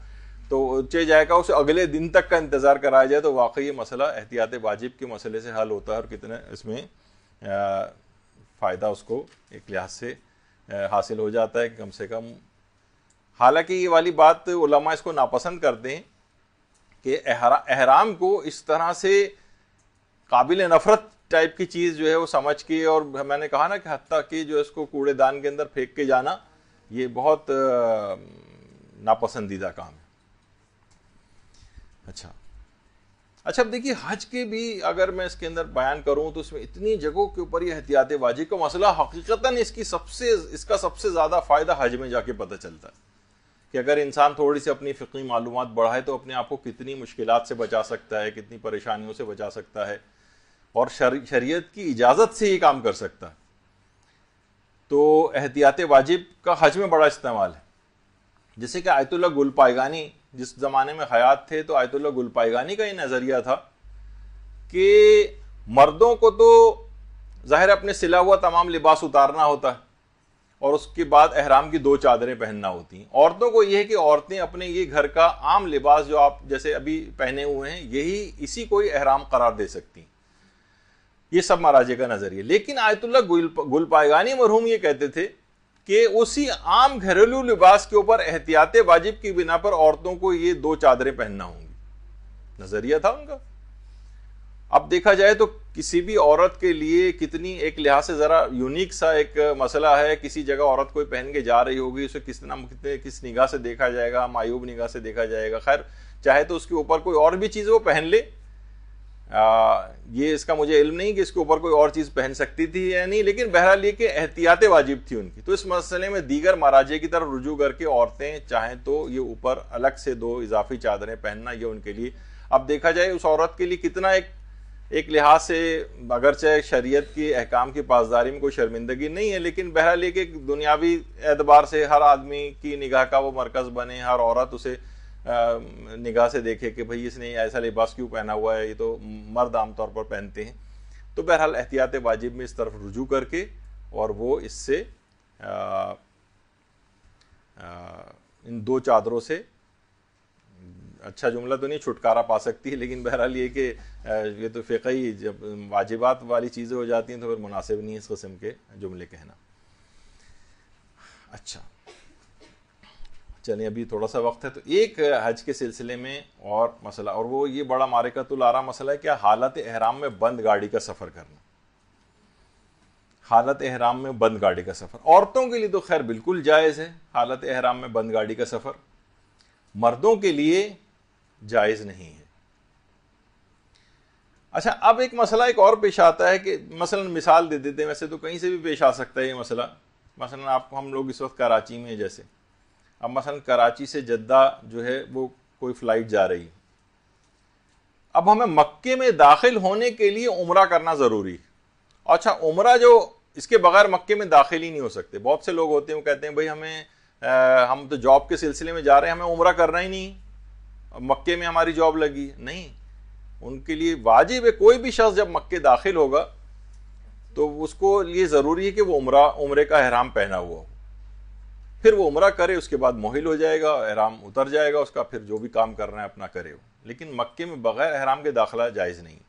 تو چے جائے گا اسے اگلے دن تک کا انتظار کرایا جائے تو واقعی یہ مسئلہ احتیاط واجب کے مسئلے سے حل ہوتا ہے، اور کتنے اس میں فائدہ اس کو ایک لحاظ سے حاصل ہو جاتا ہے کہ کم سے کم. حالانکہ یہ والی بات علماء اس کو ناپسند کرتے ہیں کہ احرام کو اس طرح سے قابل نفرت ٹائپ کی چیز جو ہے وہ سمجھ کے، اور میں نے کہا نا کہ حتیٰ کہ جو اس کو کوڑے دان کے اندر پھینک کے جانا یہ بہت ناپسندیدہ کام ہے. اچھا اب دیکھیے حج کے بھی اگر میں اس کے اندر بیان کروں تو اس میں اتنی جگہوں کے اوپر یہ احتیاط واجب کا مسئلہ حقیقتاً اس کا سب سے زیادہ فائدہ حج میں جا کے پتہ چلتا ہے کہ اگر انسان تھوڑی سی اپنی فقہی معلومات بڑھائے تو اپنے آپ کو کتنی مشکلات سے بچا سکتا ہے، کتنی پریشانیوں سے بچا سکتا ہے، اور شریعت کی اجازت سے یہ کام کر سکتا ہے. تو احتیاط واجب کا حج میں بڑا استعمال ہے. جیسے کہ آیت اللہ گل پائگانی جس زمانے میں حیات تھے، تو آیت اللہ گل پائگانی کا یہ نظریہ تھا کہ مردوں کو تو ظاہر اپنے سلا ہوا تمام لباس اتارنا ہوتا ہے اور اس کے بعد احرام کی 2 چادریں پہننا ہوتی ہیں. عورتوں کو یہ ہے کہ عورتیں اپنے یہ گھر کا عام لباس جو آپ جیسے ابھی پہنے ہوئے ہیں اسی کو ہی احرام قرار دے سکتی ہیں. یہ سب مراجع کا نظریہ. لیکن آیت اللہ گل پائگانی مرحوم یہ کہتے تھے کہ اسی عام گھریلو لباس کے اوپر احتیاط واجب کی بنا پر عورتوں کو یہ 2 چادریں پہننا ہوں گی. نظریہ تھا ان کا. اب دیکھا جائے تو کسی بھی عورت کے لیے کتنی ایک لحاظ سے ذرا یونیک سا ایک مسئلہ ہے. کسی جگہ عورت کوئی پہن کے جا رہی ہوگی، اسے کس نگاہ سے دیکھا جائے گا، معیوب نگاہ سے دیکھا جائے گا. خیر چاہے تو اس کے اوپر کوئی اور بھی چیز وہ پہن لے، یہ اس کا مجھے علم نہیں کہ اس کے اوپر کوئی اور چیز پہن سکتی تھی یا نہیں، لیکن بہرحال یہ کہ احتیاط واجب تھی ان کی. تو اس مسئلے میں دیگر مراجع کی طرف رجوع کر کے عورتیں چاہیں تو یہ اوپر الگ سے 2 اضافی چادریں پہننا یہ ان کے لیے. اب دیکھا جائے اس عورت کے لیے کتنا ایک لحاظ سے اگرچہ شریعت کی احکام کی پاسداری میں کوئی شرمندگی نہیں ہے، لیکن بہرحال یہ کہ دنیاوی اعتبار سے ہر آدمی کی نگاہ کا وہ مرکز بنے، ہر عورت اسے نگاہ سے دیکھے کہ بھئی اس نے ایسا لباس کیوں پہنا ہوا ہے، یہ تو مرد عام طور پر پہنتے ہیں. تو بہرحال احتیاط واجب میں اس طرف رجوع کر کے اور وہ اس سے ان 2 چادروں سے اچھا جملہ تو نہیں چھٹکارا پا سکتی ہے، لیکن بہرحال یہ کہ یہ تو فقہی جب واجبات والی چیزیں ہو جاتی ہیں تو پھر مناسب نہیں اس قسم کے جملے کہنا. اچھا چلیں ابھی تھوڑا سا وقت ہے تو ایک حج کے سلسلے میں اور مسئلہ، اور وہ یہ بڑا معرکۃ الآراء مسئلہ ہے، کیا حالت احرام میں بند گاڑی کا سفر کرنا. حالت احرام میں بند گاڑی کا سفر عورتوں کے لیے تو خیر بالکل جائز ہے. حالت احرام میں بند گاڑی کا سفر مردوں کے لیے جائز نہیں ہے. اچھا اب ایک مسئلہ ایک اور پیش آتا ہے کہ مثلا مثال دے دیتے ہیں، ویسے تو کہیں سے بھی پیش آ سکتا ہے یہ مسئلہ. مثلا ہم لوگ اس وقت کراچی میں، جیسے اب مثلا کراچی سے جدہ جو ہے وہ کوئی فلائٹ جا رہی ہے، اب ہمیں مکے میں داخل ہونے کے لیے عمرہ کرنا ضروری ہے. اچھا عمرہ جو اس کے بغیر مکے میں داخل ہی نہیں ہو سکتے. بہت سے لوگ ہوتے ہیں وہ کہتے ہیں بھائی ہم تو جاب کے سلسلے میں جا رہے ہیں، ہمیں عمرہ کرنا ہی نہیں، مکے میں ہماری جاب لگی. نہیں، ان کے لیے واجب ہے، کوئی بھی شخص جب مکے داخل ہوگا تو اس کو یہ ضروری ہے کہ وہ عمرے کا احرام پہنا ہوا ہو. پھر وہ عمرہ کرے، اس کے بعد محل ہو جائے گا، احرام اتر جائے گا اس کا، پھر جو بھی کام کرنا ہے اپنا کرے ہو. لیکن مکے میں بغیر احرام کے داخلہ جائز نہیں.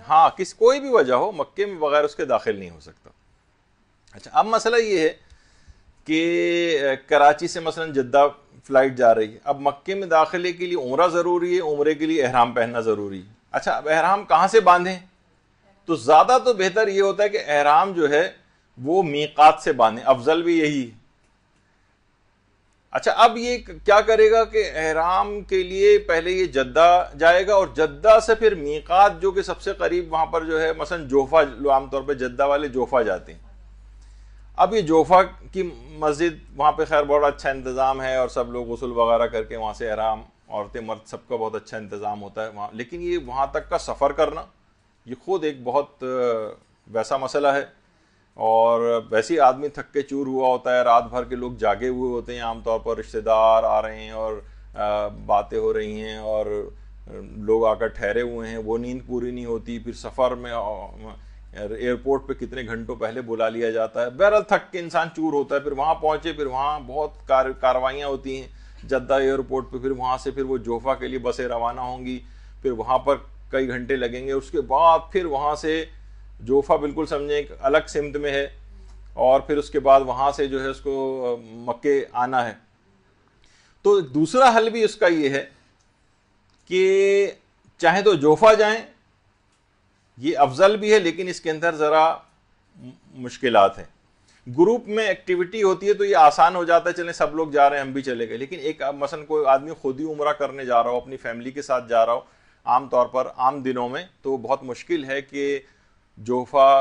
ہاں کوئی بھی وجہ ہو، مکے میں بغیر اس کے داخل نہیں ہو سکتا. اچھا اب مسئلہ یہ ہے کہ کراچی سے مثلا جدہ فلائٹ جا رہی ہے، اب مکے میں داخلے کے لیے عمرہ ضروری ہے، عمرے کے لیے احرام پہننا ضروری ہے. اچھا اب احرام کہاں سے باندھیں؟ تو زیادہ تو بہتر یہ ہوتا ہے کہ احرام جو ہے وہ میقات سے باندھیں، افضل بھی یہی ہے. اچھا اب یہ کیا کرے گا کہ احرام کے لیے پہلے یہ جدہ جائے گا، اور جدہ سے پھر میقات جو کہ سب سے قریب وہاں پر جو ہے مثلا جوفہ، عام طور پہ جدہ والے جوفہ جاتے ہیں. اب یہ جوفہ کی مسجد وہاں پہ خیر بڑا اچھا انتظام ہے، اور سب لوگ غسل وغیرہ کر کے وہاں سے احرام، عورتیں مرد سب کا بہت اچھا انتظام ہوتا ہے وہاں. لیکن یہ وہاں تک کا سفر کرنا یہ خود ایک بہت ویسا مسئلہ ہے، اور ویسے آدمی تھک کے چور ہوا ہوتا ہے، رات بھر کے لوگ جاگے ہوئے ہوتے ہیں، عام طور پر رشتہ دار آ رہے ہیں اور باتیں ہو رہی ہیں اور لوگ آ کر ٹھہرے ہوئے ہیں، وہ نیند پوری نہیں ہوتی، پھر سفر میں ایئرپورٹ پہ کتنے گھنٹوں پہلے بلا لیا جاتا ہے، بہرحال تھک کے انسان چور ہوتا ہے، پھر وہاں پہنچے، پھر وہاں بہت کاروائیاں ہوتی ہیں جدہ ایئرپورٹ پہ، پھر وہاں سے پھر وہ جوفا کے لیے بسیں روانہ ہوں گی، پھر وہاں پر کئی گھنٹے لگیں گے، اس کے بعد پھر وہاں سے جوفا بالکل سمجھیں ایک الگ سمت میں ہے، اور پھر اس کے بعد وہاں سے جو ہے اس کو مکے آنا ہے۔ تو دوسرا حل بھی اس کا یہ ہے کہ چاہے تو جوفا جائیں، یہ افضل بھی ہے، لیکن اس کے اندر ذرا مشکلات ہیں۔ گروپ میں ایکٹیویٹی ہوتی ہے تو یہ آسان ہو جاتا ہے، چلیں سب لوگ جا رہے ہیں ہم بھی چلے گئے، لیکن ایک مثلا کوئی آدمی خود ہی عمرہ کرنے جا رہا ہو، اپنی فیملی کے ساتھ جا رہا ہو عام طور پر عام دنوں میں، تو بہت مشکل ہے کہ جوفا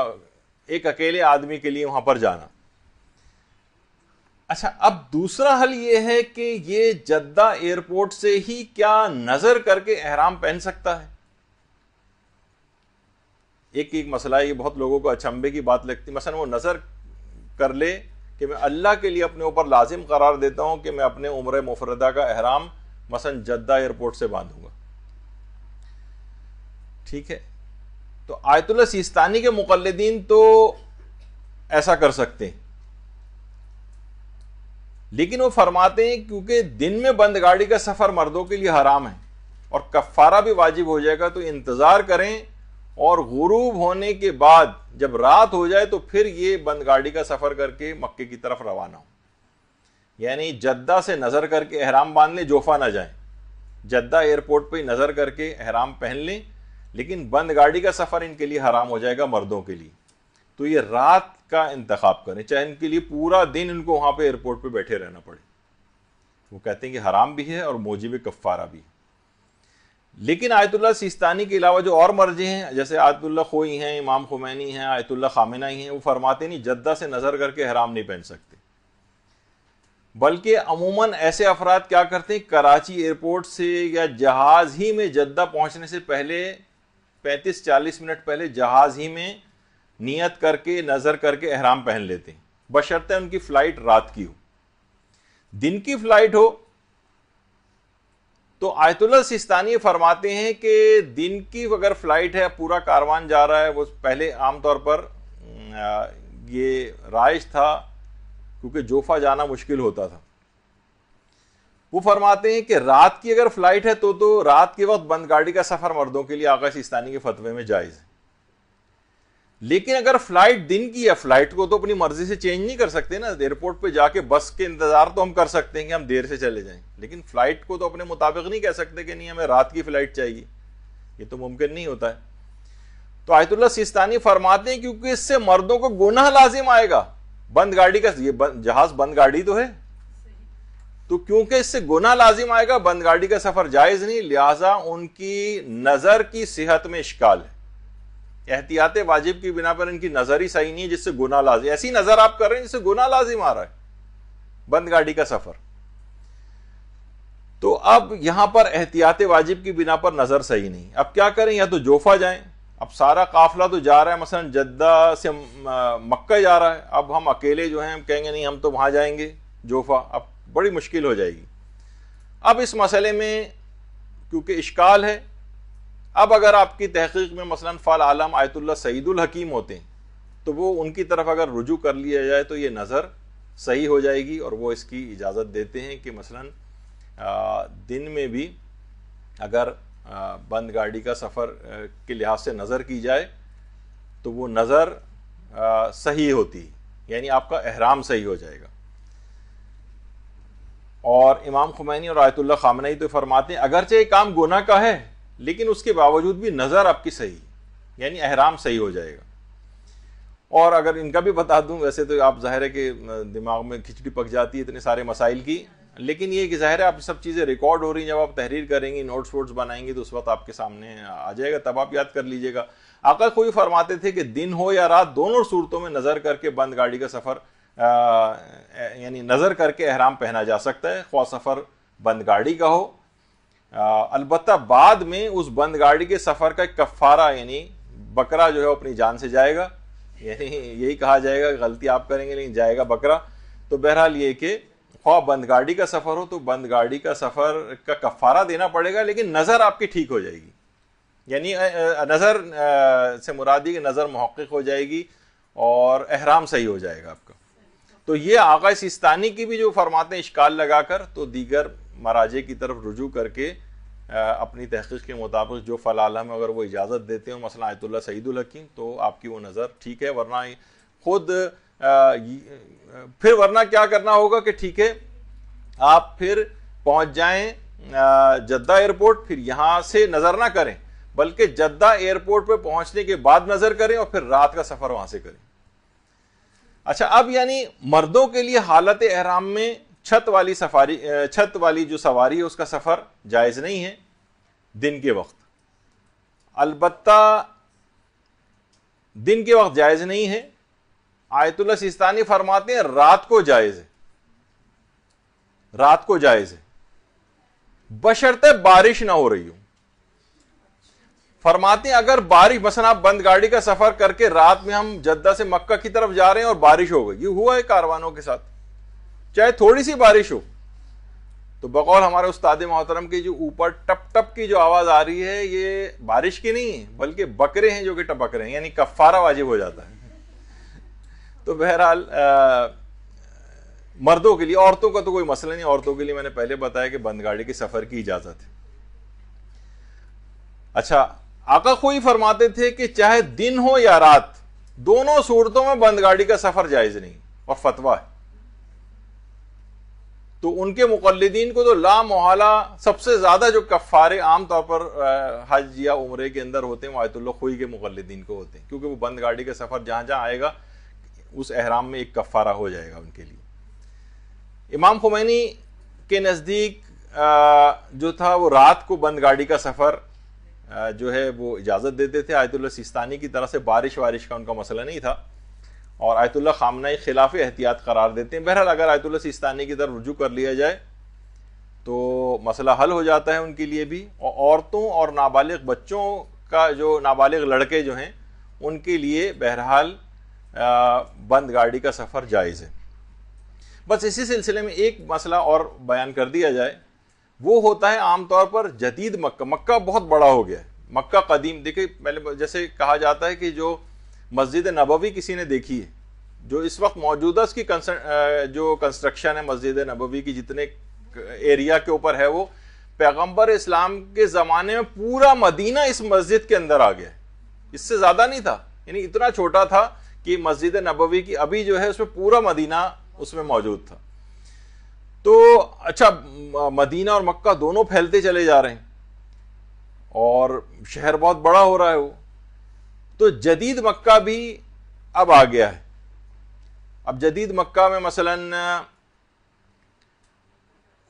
ایک اکیلے آدمی کے لیے وہاں پر جانا۔ اچھا، اب دوسرا حل یہ ہے کہ یہ جدہ ایئرپورٹ سے ہی کیا نظر کر کے احرام پہن سکتا ہے؟ ایک مسئلہ ہے، یہ بہت لوگوں کو اچنبھے کی بات لگتی ہے، مثلا وہ نظر کر لے کہ میں اللہ کے لیے اپنے اوپر لازم قرار دیتا ہوں کہ میں اپنے عمرہ مفردہ کا احرام مثلا جدہ ایئرپورٹ سے باندھوں گا، ٹھیک ہے؟ تو آیت اللہ سیستانی کے مقلدین تو ایسا کر سکتے ہیں، لیکن وہ فرماتے ہیں کیونکہ دن میں بند گاڑی کا سفر مردوں کے لیے حرام ہے اور کفارہ بھی واجب ہو جائے گا، تو انتظار کریں اور غروب ہونے کے بعد جب رات ہو جائے تو پھر یہ بند گاڑی کا سفر کر کے مکے کی طرف روانہ ہو، یعنی جدہ سے نظر کر کے احرام باندھ لیں، جوفا نہ جائیں، جدہ ایئرپورٹ پہ نظر کر کے احرام پہن لیں، لیکن بند گاڑی کا سفر ان کے لیے حرام ہو جائے گا مردوں کے لیے، تو یہ رات کا انتخاب کریں، چاہے ان کے لیے پورا دن ان کو وہاں پہ ایئرپورٹ پہ بیٹھے رہنا پڑے، وہ کہتے ہیں کہ حرام بھی ہے اور موجب کفارہ بھی ہے۔ لیکن آیت اللہ سیستانی کے علاوہ جو اور مرجع ہیں، جیسے آیت اللہ خوئی ہیں، امام خمینی ہیں، آیت اللہ خامنہئی ہیں، وہ فرماتے نہیں جدہ سے نظر کر کے احرام نہیں پہن سکتے، بلکہ عموماً ایسے افراد کیا کرتے ہیں، کراچی ایئرپورٹ سے یا جہاز ہی میں جدہ پہنچنے سے پہلے 35-40 منٹ پہلے جہاز ہی میں نیت کر کے نظر کر کے احرام پہن لیتے ہیں، بشرطے ان کی فلائٹ رات کی ہو۔ دن کی فلائٹ ہو تو آیت اللہ سیستانی فرماتے ہیں کہ دن کی اگر فلائٹ ہے، پورا کاروان جا رہا ہے، وہ پہلے عام طور پر یہ رائج تھا کیونکہ جوفا جانا مشکل ہوتا تھا، وہ فرماتے ہیں کہ رات کی اگر فلائٹ ہے تو رات کے وقت بند گاڑی کا سفر مردوں کے لیے آقا سیستانی کے فتوے میں جائز ہے، لیکن اگر فلائٹ دن کی ہے، فلائٹ کو تو اپنی مرضی سے چینج نہیں کر سکتے نا، ایئرپورٹ پہ جا کے بس کے انتظار تو ہم کر سکتے ہیں کہ ہم دیر سے چلے جائیں، لیکن فلائٹ کو تو اپنے مطابق نہیں کہہ سکتے کہ نہیں ہمیں رات کی فلائٹ چاہیے، یہ تو ممکن نہیں ہوتا ہے۔ تو آیت اللہ سیستانی فرماتے ہیں کیونکہ اس سے مردوں کو گناہ لازم آئے گا، بند گاڑی کا یہ جہاز بند گاڑی تو ہے، تو کیونکہ اس سے گناہ لازم آئے گا، بند گاڑی کا سفر جائز نہیں، لہٰذا ان کی نظر کی صحت میں اشکال ہے، احتیاط واجب کی بنا پر ان کی نظر ہی صحیح نہیں ہے جس سے گناہ لازم، ایسی نظر آپ کر رہے ہیں جس سے گناہ لازم آ رہا ہے بند گاڑی کا سفر، تو اب یہاں پر احتیاط واجب کی بنا پر نظر صحیح نہیں، اب کیا کریں، یا تو جوفا جائیں، اب سارا قافلہ تو جا رہا ہے، مثلا جدہ سے مکہ جا رہا ہے، اب ہم اکیلے جو ہیں ہم کہیں گے نہیں ہم تو وہاں جائیں گے جوفا، اب بڑی مشکل ہو جائے گی۔ اب اس مسئلے میں کیونکہ اشکال ہے، اب اگر آپ کی تحقیق میں مثلا فال عالم آیت اللہ سعید الحکیم ہوتے ہیں تو وہ ان کی طرف اگر رجوع کر لیا جائے تو یہ نظر صحیح ہو جائے گی، اور وہ اس کی اجازت دیتے ہیں کہ مثلا دن میں بھی اگر بند گاڑی کا سفر کے لحاظ سے نظر کی جائے تو وہ نظر صحیح ہوتی ہے، یعنی آپ کا احرام صحیح ہو جائے گا۔ اور امام خمینی اور آیت اللہ خامنہئی تو فرماتے ہیں اگرچہ یہ کام گناہ کا ہے لیکن اس کے باوجود بھی نظر آپ کی صحیح، یعنی احرام صحیح ہو جائے گا۔ اور اگر ان کا بھی بتا دوں، ویسے تو آپ ظاہر ہے کہ دماغ میں کھچڑی پک جاتی ہے اتنے سارے مسائل کی، لیکن یہ کہ ظاہر ہے آپ سب چیزیں ریکارڈ ہو رہی ہیں، جب آپ تحریر کریں گی، نوٹس ووٹس بنائیں گی تو اس وقت آپ کے سامنے آ جائے گا، تب آپ یاد کر لیجئے گا۔ آقا کوئی فرماتے تھے کہ دن ہو یا رات دونوں صورتوں میں نظر کر کے بند گاڑی کا سفر یعنی نظر کر کے احرام پہنا جا سکتا ہے، خواہ سفر بند گاڑی کا ہو، البتہ بعد میں اس بند گاڑی کے سفر کا کفارہ یعنی بکرا جو ہے اپنی جان سے جائے گا، یعنی یہی کہا جائے گا کہ غلطی آپ کریں گے لیکن جائے گا بکرا، تو بہرحال یہ کہ خواہ بند گاڑی کا سفر ہو تو بند گاڑی کا سفر کا کفارہ دینا پڑے گا، لیکن نظر آپ کی ٹھیک ہو جائے گی، یعنی نظر سے مرادی کہ نظر محقق ہو جائے گی اور احرام صحیح ہو جائے گا آپ کا۔ تو یہ آقا سیستانی کی بھی جو فرماتے ہیں اشکال لگا کر، تو دیگر مراجع کی طرف رجوع کر کے اپنی تحقیق کے مطابق جو فلالہ میں اگر وہ اجازت دیتے ہوں، مثلا آیت اللہ سعید الحکیم، تو آپ کی وہ نظر ٹھیک ہے، ورنہ خود پھر ورنہ کیا کرنا ہوگا کہ ٹھیک ہے آپ پھر پہنچ جائیں جدہ ایئرپورٹ، پھر یہاں سے نظر نہ کریں بلکہ جدہ ایئرپورٹ پہ پہنچنے کے بعد نظر کریں اور پھر رات کا سفر وہاں سے کریں۔ اچھا، اب یعنی مردوں کے لیے حالت احرام میں چھت والی جو سواری ہے اس کا سفر جائز نہیں ہے دن کے وقت، البتہ دن کے وقت جائز نہیں ہے۔ آیت اللہ سیستانی فرماتے ہیں رات کو جائز ہے، رات کو جائز ہے بشرطے بارش نہ ہو رہی ہو۔ فرماتے ہیں اگر بارش، مثلا آپ بند گاڑی کا سفر کر کے رات میں ہم جدہ سے مکہ کی طرف جا رہے ہیں اور بارش ہو گئی، یہ ہوا ہے کاروانوں کے ساتھ، چاہے تھوڑی سی بارش ہو، تو بقول ہمارے استاد محترم کی جو اوپر ٹپ ٹپ کی جو آواز آ رہی ہے یہ بارش کی نہیں ہے بلکہ بکرے ہیں جو کہ ٹپک رہے ہیں، یعنی کفارہ واجب ہو جاتا ہے۔ تو بہرحال مردوں کے لیے، عورتوں کا تو کوئی مسئلہ نہیں، عورتوں کے لیے میں نے پہلے بتایا کہ بند گاڑی کے سفر کی اجازت ہے۔ اچھا، آقا خوئی فرماتے تھے کہ چاہے دن ہو یا رات، دونوں صورتوں میں بند گاڑی کا سفر جائز نہیں، اور فتویٰ ہے۔ تو ان کے مقلدین کو تو لا محالہ سب سے زیادہ جو کفارے عام طور پر حج یا عمرے کے اندر ہوتے ہیں وہ آیت اللہ خوئی کے مقلدین کو ہوتے ہیں، کیونکہ وہ بند گاڑی کا سفر جہاں جہاں آئے گا اس احرام میں ایک کفارہ ہو جائے گا ان کے لیے۔ امام خمینی کے نزدیک جو تھا وہ رات کو بند گاڑی کا سفر جو ہے وہ اجازت دیتے تھے، آیت اللہ سیستانی کی طرح سے بارش وارش کا ان کا مسئلہ نہیں تھا، اور آیت اللہ خامنہئی خلاف احتیاط قرار دیتے ہیں۔ بہرحال اگر آیت اللہ سیستانی کی طرف رجوع کر لیا جائے تو مسئلہ حل ہو جاتا ہے ان کے لیے بھی، اور عورتوں اور نابالغ بچوں کا، جو نابالغ لڑکے جو ہیں ان کے لیے بہرحال بند گاڑی کا سفر جائز ہے۔ بس اسی سلسلے میں ایک مسئلہ اور بیان کر دیا جائے، وہ ہوتا ہے عام طور پر جدید مکہ۔ مکہ بہت بڑا ہو گیا ہے، مکہ قدیم، دیکھیں پہلے جیسے کہا جاتا ہے کہ جو مسجد نبوی کسی نے دیکھی ہے، جو اس وقت موجودہ اس کی جو کنسٹرکشن ہے مسجد نبوی کی، جتنے ایریا کے اوپر ہے، وہ پیغمبر اسلام کے زمانے میں پورا مدینہ اس مسجد کے اندر آ گیا ہے، اس سے زیادہ نہیں تھا، یعنی اتنا چھوٹا تھا کہ مسجد نبوی کی ابھی جو ہے اس میں پورا مدینہ اس میں موجود تھا۔ تو اچھا، مدینہ اور مکہ دونوں پھیلتے چلے جا رہے ہیں اور شہر بہت بڑا ہو رہا ہے، وہ تو جدید مکہ بھی اب آ گیا ہے۔ اب جدید مکہ میں مثلا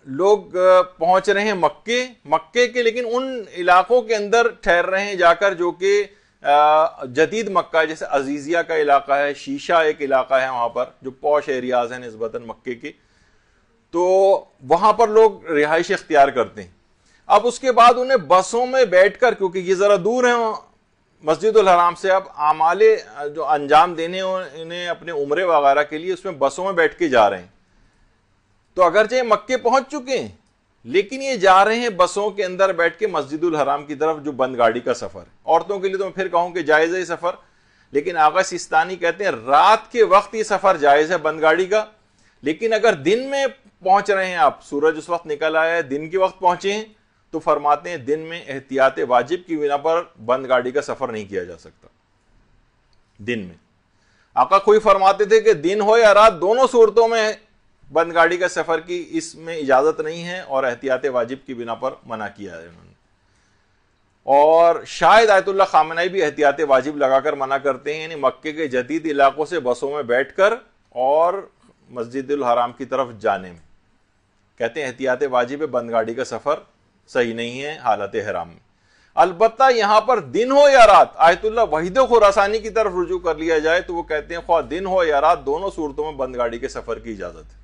لوگ پہنچ رہے ہیں مکے کے، لیکن ان علاقوں کے اندر ٹھہر رہے ہیں جا کر جو کہ جدید مکہ، جیسے عزیزیہ کا علاقہ ہے، شیشہ ایک علاقہ ہے وہاں پر، جو پوش ایریاز ہیں نسبتاً مکے کے، تو وہاں پر لوگ رہائش اختیار کرتے ہیں۔ اب اس کے بعد انہیں بسوں میں بیٹھ کر، کیونکہ یہ ذرا دور ہیں مسجد الحرام سے، اب اعمال جو انجام دینے انہیں اپنے عمرے وغیرہ کے لیے اس میں بسوں میں بیٹھ کے جا رہے ہیں، تو اگرچہ مکے پہنچ چکے ہیں لیکن یہ جا رہے ہیں بسوں کے اندر بیٹھ کے مسجد الحرام کی طرف، جو بند گاڑی کا سفر ہے۔ عورتوں کے لیے تو میں پھر کہوں کہ جائز ہے یہ سفر، لیکن آقا سیستانی کہتے ہیں رات کے وقت یہ سفر جائز ہے بند گاڑی کا، لیکن اگر دن میں پہنچ رہے ہیں آپ، سورج اس وقت نکل آیا ہے، دن کے وقت پہنچے ہیں، تو فرماتے ہیں دن میں احتیاط واجب کی بنا پر بند گاڑی کا سفر نہیں کیا جا سکتا دن میں۔ آقا کوئی فرماتے تھے کہ دن ہو یا رات، دونوں صورتوں میں بند گاڑی کا سفر کی اس میں اجازت نہیں ہے، اور احتیاط واجب کی بنا پر منع کیا ہے انہوں نے۔ اور شاید آیت اللہ خامنہئی بھی احتیاط واجب لگا کر منع کرتے ہیں، یعنی مکے کے جدید علاقوں سے بسوں میں بیٹھ کر اور مسجد الحرام کی طرف جانے میں، کہتے ہیں احتیاط واجب ہے، بند گاڑی کا سفر صحیح نہیں ہے حالت احرام میں۔ البتہ یہاں پر دن ہو یا رات، آیت اللہ وحید خراسانی کی طرف رجوع کر لیا جائے تو وہ کہتے ہیں خواہ دن ہو یا رات، دونوں صورتوں میں بند گاڑی کے سفر کی اجازت ہے۔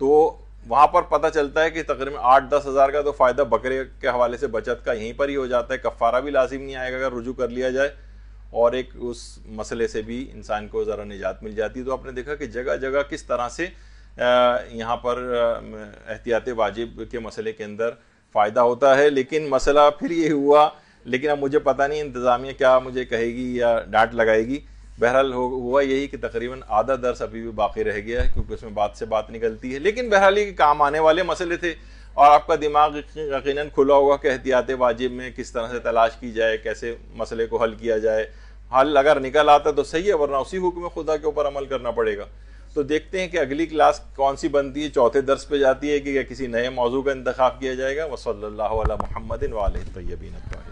تو وہاں پر پتہ چلتا ہے کہ تقریباً 8-10 ہزار کا تو فائدہ بکرے کے حوالے سے بچت کا یہیں پر ہی ہو جاتا ہے، کفارہ بھی لازم نہیں آئے گا اگر رجوع کر لیا جائے، اور ایک اس مسئلے سے بھی انسان کو ذرا نجات مل جاتی ہے۔ تو آپ نے دیکھا کہ جگہ جگہ کس طرح سے یہاں پر احتیاط واجب کے مسئلے کے اندر فائدہ ہوتا ہے. لیکن مسئلہ پھر یہ ہوا، لیکن اب مجھے پتہ نہیں انتظامیہ کیا مجھے کہے گی یا ڈانٹ لگائے گی. بہرحال ہوا یہی کہ تقریباً آدھا درس ابھی بھی باقی رہ گیا ہے، کیونکہ اس میں بات سے بات نکلتی ہے. لیکن بہرحال یہ کام آنے والے مسئلے تھے، اور آپ کا دماغ یقیناً کھلا ہوگا کہ احتیاط واجب میں کس طرح سے تلاش کی جائے، کیسے مسئلے کو حل کیا جائے. حل اگر نکل آتا تو صحیح ہے، ورنہ اسی حکم خدا کے اوپر عمل کرنا پڑے گا. تو دیکھتے ہیں کہ اگلی کلاس کون سی بنتی ہے، چوتھے درس پہ جاتی ہے کہ کسی نئے موضوع کا انتخاب کیا جائے گا. وصلی اللہ علی محمد وآلہ الطیبین الطاہرین.